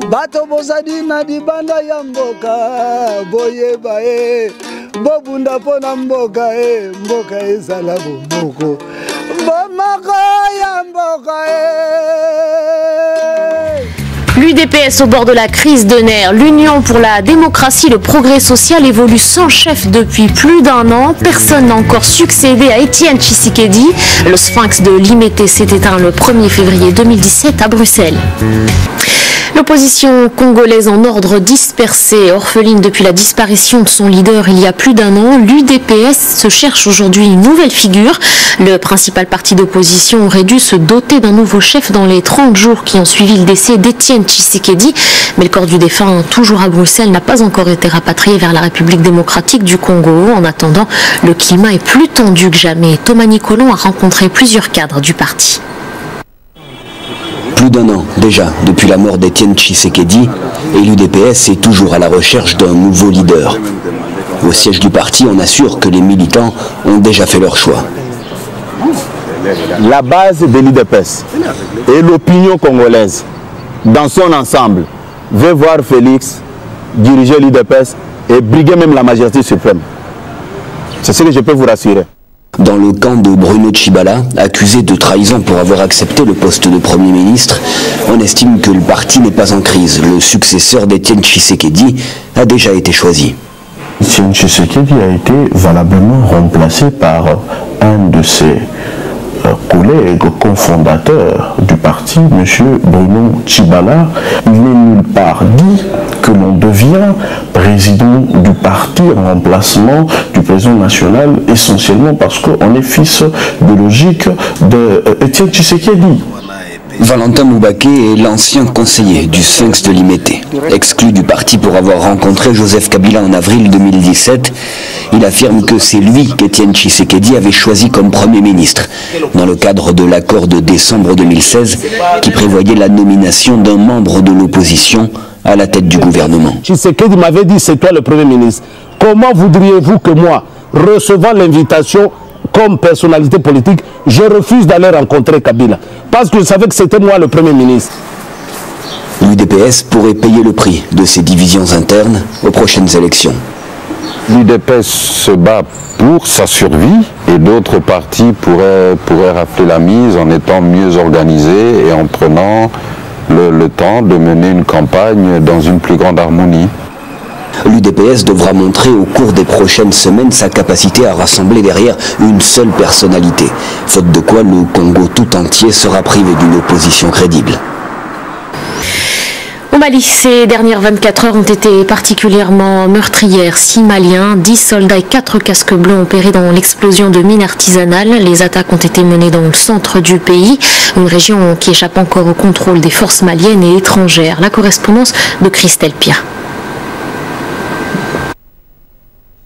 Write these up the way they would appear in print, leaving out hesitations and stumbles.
Bato bozadi na dibanda ya mboka boyeba bobunda pona mboka mboka ezala bomoko bomoko ya mboka L'UDPS au bord de la crise de nerfs. L'Union pour la démocratie et le progrès social évolue sans chef depuis plus d'un an. Personne n'a encore succédé à Étienne Tshisekedi. Le sphinx de Limete s'est éteint le 1er février 2017 à Bruxelles. L'opposition congolaise en ordre dispersé, orpheline depuis la disparition de son leader il y a plus d'un an, l'UDPS se cherche aujourd'hui une nouvelle figure. Le principal parti d'opposition aurait dû se doter d'un nouveau chef dans les 30 jours qui ont suivi le décès d'Étienne Tshisekedi. Mais le corps du défunt, toujours à Bruxelles, n'a pas encore été rapatrié vers la République démocratique du Congo. En attendant, le climat est plus tendu que jamais. Thomas Nicolon a rencontré plusieurs cadres du parti. Plus d'un an déjà depuis la mort d'Étienne Tshisekedi et l'UDPS est toujours à la recherche d'un nouveau leader. Au siège du parti, on assure que les militants ont déjà fait leur choix. La base de l'UDPS et l'opinion congolaise dans son ensemble veut voir Félix diriger l'UDPS et briguer même la majesté suprême. C'est ce que je peux vous rassurer. Dans le camp de Bruno Tshibala, accusé de trahison pour avoir accepté le poste de Premier ministre, on estime que le parti n'est pas en crise. Le successeur d'Étienne Tshisekedi a déjà été choisi. Étienne Tshisekedi a été valablement remplacé par un de ses collègues cofondateurs du parti, M. Bruno Tshibala. Il n'est nulle part dit que l'on devient président du parti en remplacement du président national, essentiellement parce qu'on est fils biologique d'Étienne Tshisekedi. Valentin Moubaké est l'ancien conseiller du Sphinx de Limete. Exclu du parti pour avoir rencontré Joseph Kabila en avril 2017, il affirme que c'est lui qu'Étienne Tshisekedi avait choisi comme Premier ministre, dans le cadre de l'accord de décembre 2016 qui prévoyait la nomination d'un membre de l'opposition à la tête du gouvernement. Tshisekedi m'avait dit c'est toi le Premier ministre. Comment voudriez-vous que moi, recevant l'invitation comme personnalité politique, je refuse d'aller rencontrer Kabila parce que je savais que c'était moi le Premier ministre. L'UDPS pourrait payer le prix de ces divisions internes aux prochaines élections. L'UDPS se bat pour sa survie et d'autres partis pourraient rafler la mise en étant mieux organisés et en prenant le temps de mener une campagne dans une plus grande harmonie. L'UDPS devra montrer au cours des prochaines semaines sa capacité à rassembler derrière une seule personnalité, faute de quoi le Congo tout entier sera privé d'une opposition crédible. Au Mali, ces dernières 24 heures ont été particulièrement meurtrières. 6 Maliens, 10 soldats et 4 casques bleus ont péri dans l'explosion de mines artisanales. Les attaques ont été menées dans le centre du pays, une région qui échappe encore au contrôle des forces maliennes et étrangères. La correspondance de Christelle Pia.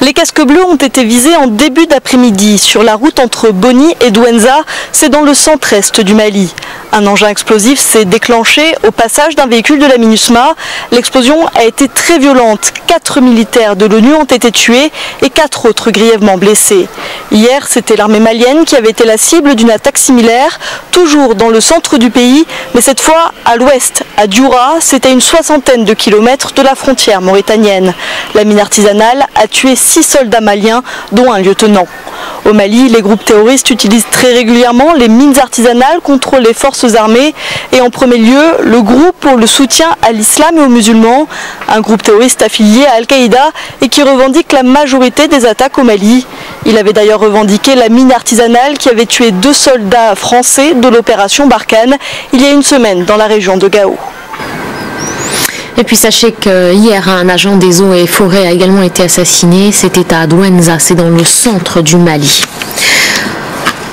Les casques bleus ont été visés en début d'après-midi sur la route entre Boni et Douenza, c'est dans le centre-est du Mali. Un engin explosif s'est déclenché au passage d'un véhicule de la MINUSMA. L'explosion a été très violente. 4 militaires de l'ONU ont été tués et 4 autres grièvement blessés. Hier, c'était l'armée malienne qui avait été la cible d'une attaque similaire, toujours dans le centre du pays, mais cette fois à l'ouest, à Dioura, c'est à une 60aine de kilomètres de la frontière mauritanienne. La mine artisanale a tué 6 soldats maliens, dont un lieutenant. Au Mali, les groupes terroristes utilisent très régulièrement les mines artisanales contre les forces armées et en premier lieu le groupe pour le soutien à l'islam et aux musulmans, un groupe terroriste affilié à Al-Qaïda et qui revendique la majorité des attaques au Mali. Il avait d'ailleurs revendiqué la mine artisanale qui avait tué 2 soldats français de l'opération Barkhane il y a une semaine dans la région de Gao. Et puis sachez que hier, un agent des eaux et forêts a également été assassiné. C'était à Douenza, c'est dans le centre du Mali.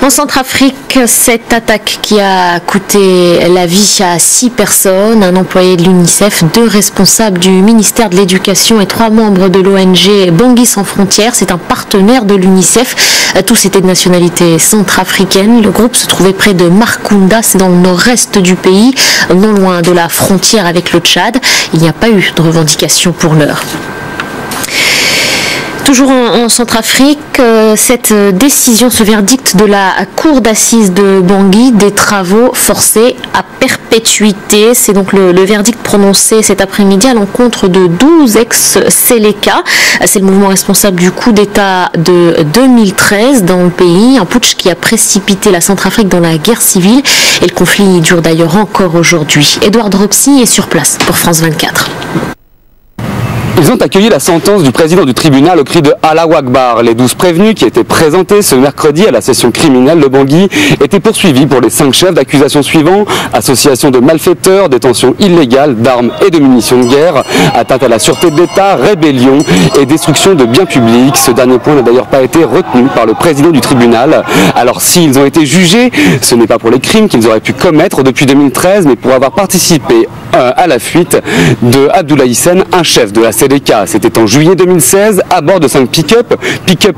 En Centrafrique, cette attaque qui a coûté la vie à 6 personnes, un employé de l'UNICEF, 2 responsables du ministère de l'Éducation et 3 membres de l'ONG Bangui Sans Frontières. C'est un partenaire de l'UNICEF. Tous étaient de nationalité centrafricaine. Le groupe se trouvait près de Markunda, c'est dans le nord-est du pays, non loin de la frontière avec le Tchad. Il n'y a pas eu de revendication pour l'heure. Toujours en Centrafrique, cette décision, ce verdict de la cour d'assises de Bangui, des travaux forcés à perpétuité. C'est donc le verdict prononcé cet après-midi à l'encontre de 12 ex-Séléka. C'est le mouvement responsable du coup d'État de 2013 dans le pays, un putsch qui a précipité la Centrafrique dans la guerre civile. Et le conflit dure d'ailleurs encore aujourd'hui. Edouard Dropsy est sur place pour France 24. Ils ont accueilli la sentence du président du tribunal au cri de Allahu Akbar. Les 12 prévenus qui étaient présentés ce mercredi à la session criminelle de Bangui étaient poursuivis pour les 5 chefs d'accusation suivants: association de malfaiteurs, détention illégale d'armes et de munitions de guerre, atteinte à la sûreté de l'État, rébellion et destruction de biens publics. Ce dernier point n'a d'ailleurs pas été retenu par le président du tribunal. Alors s'ils ont été jugés, ce n'est pas pour les crimes qu'ils auraient pu commettre depuis 2013, mais pour avoir participé à la fuite de Abdoulaye Hissène, un chef de la CDK. C'était en juillet 2016 à bord de 5 pick-up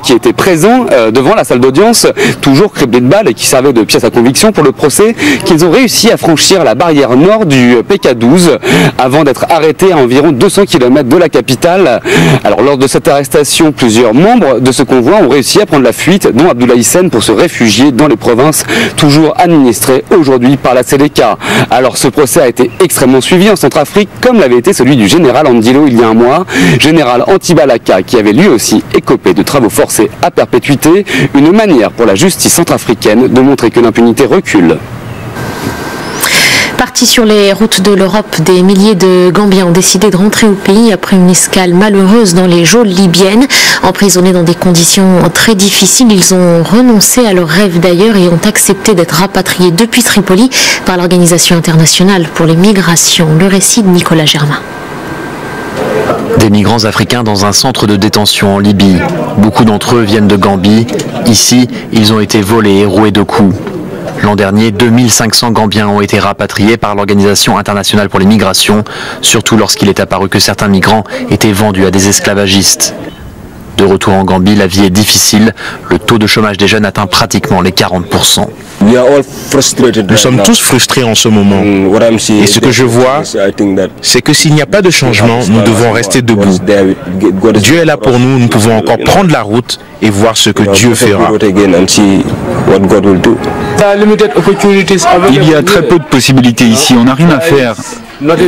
qui étaient présents devant la salle d'audience, toujours criblés de balles et qui servaient de pièce à conviction pour le procès, qu'ils ont réussi à franchir la barrière nord du PK12 avant d'être arrêtés à environ 200 km de la capitale. Alors lors de cette arrestation, plusieurs membres de ce convoi ont réussi à prendre la fuite, dont Abdoulaye Hissène, pour se réfugier dans les provinces toujours administrées aujourd'hui par la CDK. Alors ce procès a été extrêmement suivi en Centrafrique, comme l'avait été celui du général Andilo il y a un mois, général Antibalaka, qui avait lui aussi écopé de travaux forcés à perpétuité, une manière pour la justice centrafricaine de montrer que l'impunité recule. Partis sur les routes de l'Europe, des milliers de Gambiens ont décidé de rentrer au pays après une escale malheureuse dans les geôles libyennes. Emprisonnés dans des conditions très difficiles, ils ont renoncé à leur rêve d'ailleurs et ont accepté d'être rapatriés depuis Tripoli par l'Organisation internationale pour les migrations. Le récit de Nicolas Germain. Des migrants africains dans un centre de détention en Libye. Beaucoup d'entre eux viennent de Gambie. Ici, ils ont été volés et roués de coups. L'an dernier, 2500 Gambiens ont été rapatriés par l'Organisation internationale pour les migrations, surtout lorsqu'il est apparu que certains migrants étaient vendus à des esclavagistes. De retour en Gambie, la vie est difficile. Le taux de chômage des jeunes atteint pratiquement les 40%. Nous sommes tous frustrés en ce moment. Et ce que je vois, c'est que s'il n'y a pas de changement, nous devons rester debout. Dieu est là pour nous, nous pouvons encore prendre la route et voir ce que Dieu fera. Il y a très peu de possibilités ici, on n'a rien à faire.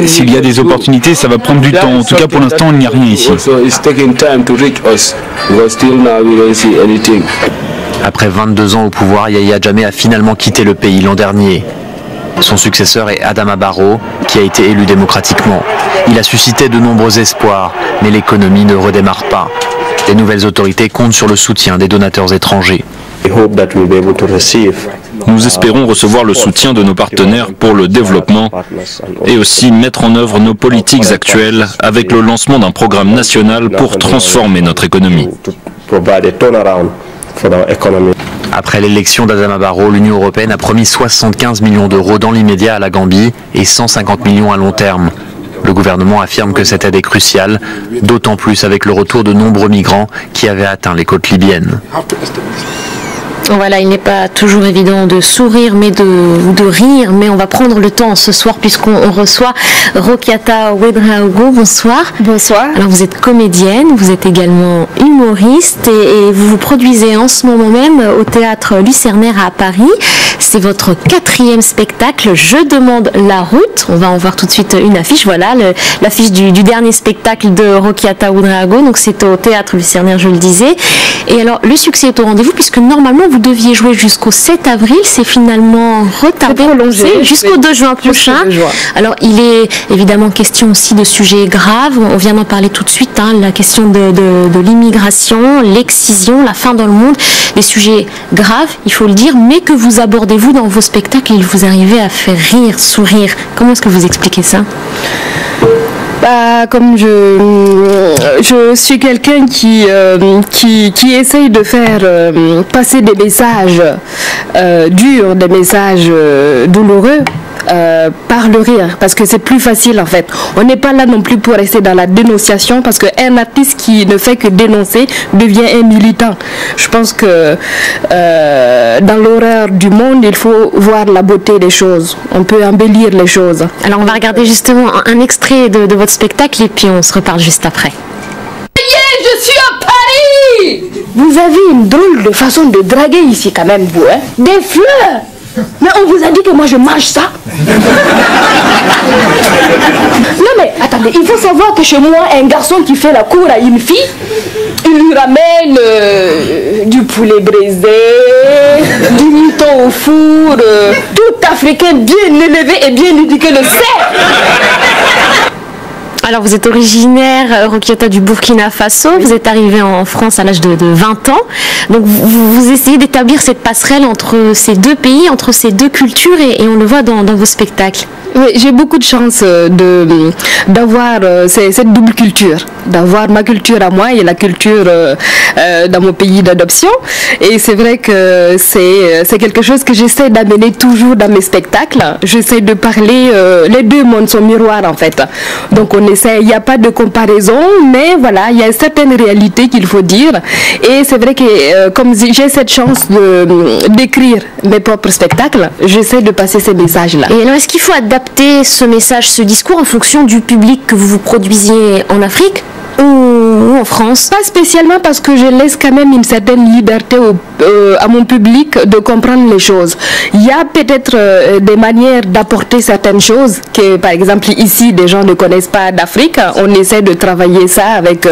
S'il y a des opportunités, ça va prendre du temps. En tout cas, pour l'instant, il n'y a rien ici. Après 22 ans au pouvoir, Yahya Jammeh a finalement quitté le pays l'an dernier. Son successeur est Adama Barrow, qui a été élu démocratiquement. Il a suscité de nombreux espoirs, mais l'économie ne redémarre pas. Les nouvelles autorités comptent sur le soutien des donateurs étrangers. Nous espérons recevoir le soutien de nos partenaires pour le développement et aussi mettre en œuvre nos politiques actuelles avec le lancement d'un programme national pour transformer notre économie. Après l'élection d'Adama Barrow, l'Union européenne a promis 75 millions d'euros dans l'immédiat à la Gambie et 150 millions à long terme. Le gouvernement affirme que cette aide est cruciale, d'autant plus avec le retour de nombreux migrants qui avaient atteint les côtes libyennes. Voilà, il n'est pas toujours évident de sourire mais de rire, mais on va prendre le temps ce soir puisqu'on reçoit Rokiata Ouedraogo. Bonsoir. Bonsoir. Alors vous êtes comédienne, vous êtes également humoriste et vous vous produisez en ce moment même au théâtre Lucernaire à Paris. C'est votre 4e spectacle, Je demande la route. On va en voir tout de suite une affiche. Voilà, l'affiche du dernier spectacle de Rokiata Ouedraogo. Donc c'est au théâtre Lucernaire, je le disais. Et alors le succès est au rendez-vous puisque normalement vous deviez jouer jusqu'au 7 avril, c'est finalement retardé jusqu'au 2 juin prochain. Alors il est évidemment question aussi de sujets graves, on vient d'en parler tout de suite, hein, la question de l'immigration, l'excision, la faim dans le monde, des sujets graves, il faut le dire, mais que vous abordez-vous dans vos spectacles et vous arrivez à faire rire, sourire. Comment est-ce que vous expliquez ça ? Comme je suis quelqu'un qui essaye de faire passer des messages durs, des messages douloureux par le rire, parce que c'est plus facile en fait. On n'est pas là non plus pour rester dans la dénonciation, parce qu'un artiste qui ne fait que dénoncer devient un militant. Je pense que dans l'horreur du monde, il faut voir la beauté des choses. On peut embellir les choses. Alors on va regarder justement un extrait de votre spectacle et puis on se reparle juste après. Je suis à Paris! Vous avez une drôle de façon de draguer ici quand même, vous, hein? Des fleurs! Mais on vous a dit que moi je mange ça? Non mais attendez, il faut savoir que chez moi, un garçon qui fait la cour à une fille, il lui ramène du poulet braisé, du mouton au four, tout africain bien élevé et bien éduqué le sait. Alors vous êtes originaire, Rokiata, du Burkina Faso, vous êtes arrivé en France à l'âge de 20 ans, donc vous essayez d'établir cette passerelle entre ces deux pays, entre ces deux cultures et on le voit dans vos spectacles. Oui, j'ai beaucoup de chance d'avoir cette double culture, d'avoir ma culture à moi et la culture dans mon pays d'adoption. Et c'est vrai que c'est quelque chose que j'essaie d'amener toujours dans mes spectacles. J'essaie de parler, les deux mondes sont miroirs en fait. Donc on essaie, il n'y a pas de comparaison, mais voilà, il y a une certaine réalité qu'il faut dire. Et c'est vrai que comme j'ai cette chance d'écrire mes propres spectacles, j'essaie de passer ces messages-là. Et alors est-ce qu'il faut adapter ce message, ce discours en fonction du public que vous produisiez en Afrique ou en France? Pas spécialement, parce que je laisse quand même une certaine liberté à mon public de comprendre les choses. Il y a peut-être des manières d'apporter certaines choses que, par exemple, ici, des gens ne connaissent pas d'Afrique. On essaie de travailler ça avec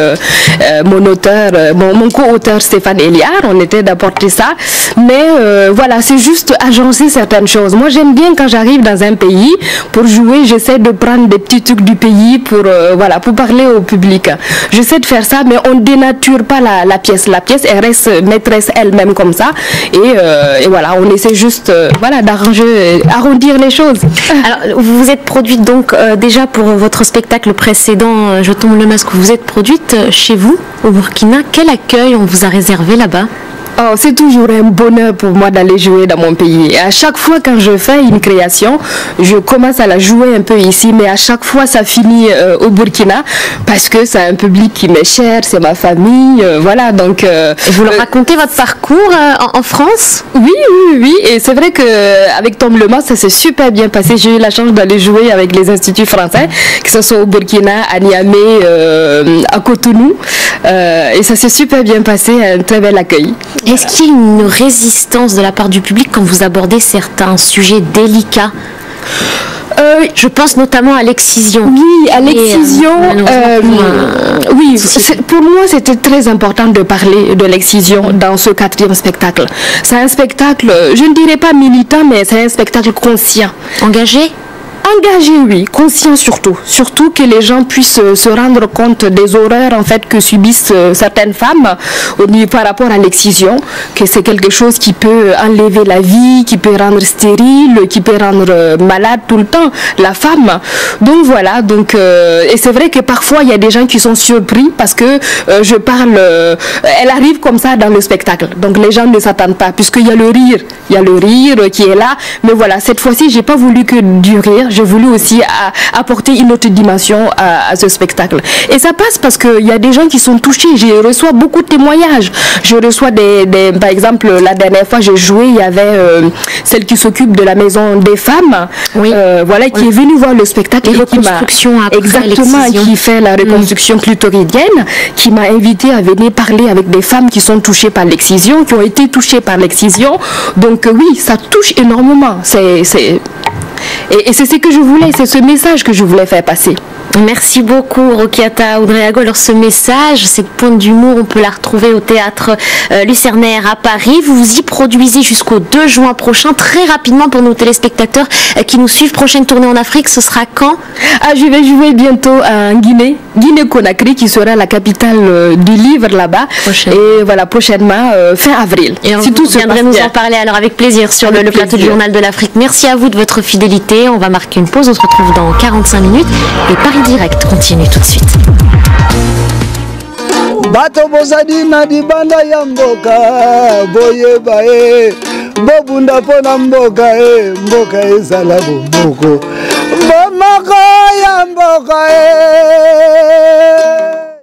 mon auteur, mon co-auteur Stéphane Eliard. On essaie d'apporter ça. Mais voilà, c'est juste agencer certaines choses. Moi, j'aime bien quand j'arrive dans un pays, pour jouer, j'essaie de prendre des petits trucs du pays pour, voilà, pour parler au public. J'essaie de faire ça, mais on ne dénature pas la pièce. La pièce, elle reste maîtresse elle-même comme ça. Et voilà, on essaie juste voilà, d'arranger, arrondir les choses. Alors, vous vous êtes produite donc déjà pour votre spectacle précédent, Je tombe le masque, vous êtes produite chez vous, au Burkina. Quel accueil on vous a réservé là-bas? Oh, c'est toujours un bonheur pour moi d'aller jouer dans mon pays. Et à chaque fois quand je fais une création, je commence à la jouer un peu ici, mais à chaque fois ça finit au Burkina parce que c'est un public qui m'est cher, c'est ma famille, voilà. Donc vous leur racontez votre parcours en France? Oui, et c'est vrai que avec Tom Lema, ça s'est super bien passé. J'ai eu la chance d'aller jouer avec les instituts français, que ce soit au Burkina, à Niamey, à Cotonou, et ça s'est super bien passé, un très bel accueil. Est-ce qu'il y a une résistance de la part du public quand vous abordez certains sujets délicats? Je pense notamment à l'excision. Oui, à l'excision. Oui, pour moi, c'était très important de parler de l'excision dans ce 4e spectacle. C'est un spectacle, je ne dirais pas militant, mais c'est un spectacle conscient. Engagé? Engagé, oui, conscient surtout. Surtout que les gens puissent se rendre compte des horreurs en fait que subissent certaines femmes par rapport à l'excision, que c'est quelque chose qui peut enlever la vie, qui peut rendre stérile, qui peut rendre malade tout le temps la femme. Donc voilà, donc et c'est vrai que parfois il y a des gens qui sont surpris parce que je parle, elle arrive comme ça dans le spectacle. Donc les gens ne s'attendent pas puisqu'il y a le rire qui est là. Mais voilà, cette fois-ci, j'ai pas voulu que du rire. J'ai voulu aussi apporter une autre dimension à ce spectacle. Et ça passe parce qu'il y a des gens qui sont touchés. Je reçois beaucoup de témoignages. Je reçois par exemple, la dernière fois j'ai joué, il y avait celle qui s'occupe de la maison des femmes, voilà, qui est venue voir le spectacle. Et reconstruction après exactement, qui fait la reconstruction clitoridienne, qui m'a invité à venir parler avec des femmes qui sont touchées par l'excision, qui ont été touchées par l'excision. Donc oui, ça touche énormément. Et c'est ce que je voulais, c'est ce message que je voulais faire passer. Merci beaucoup Rokiata Ouedraogo. Alors ce message, cette pointe d'humour, on peut la retrouver au théâtre Lucernaire à Paris. Vous vous y produisez jusqu'au 2 juin prochain. Très rapidement pour nos téléspectateurs qui nous suivent, prochaine tournée en Afrique, ce sera quand? Je vais jouer bientôt en Guinée-Conakry, qui sera la capitale du livre là-bas. Et voilà, prochainement, fin avril. Et vous viendrez nous en parler alors avec plaisir sur le plateau du Journal de l'Afrique. Merci à vous de votre fidélité. On va marquer une pause, on se retrouve dans 45 minutes. Et Paris Direct continue tout de suite. Bato bozadi na dibanda ya mboka boyeba bobunda pona mboka mboka ezala bomoko bomoko ya mboka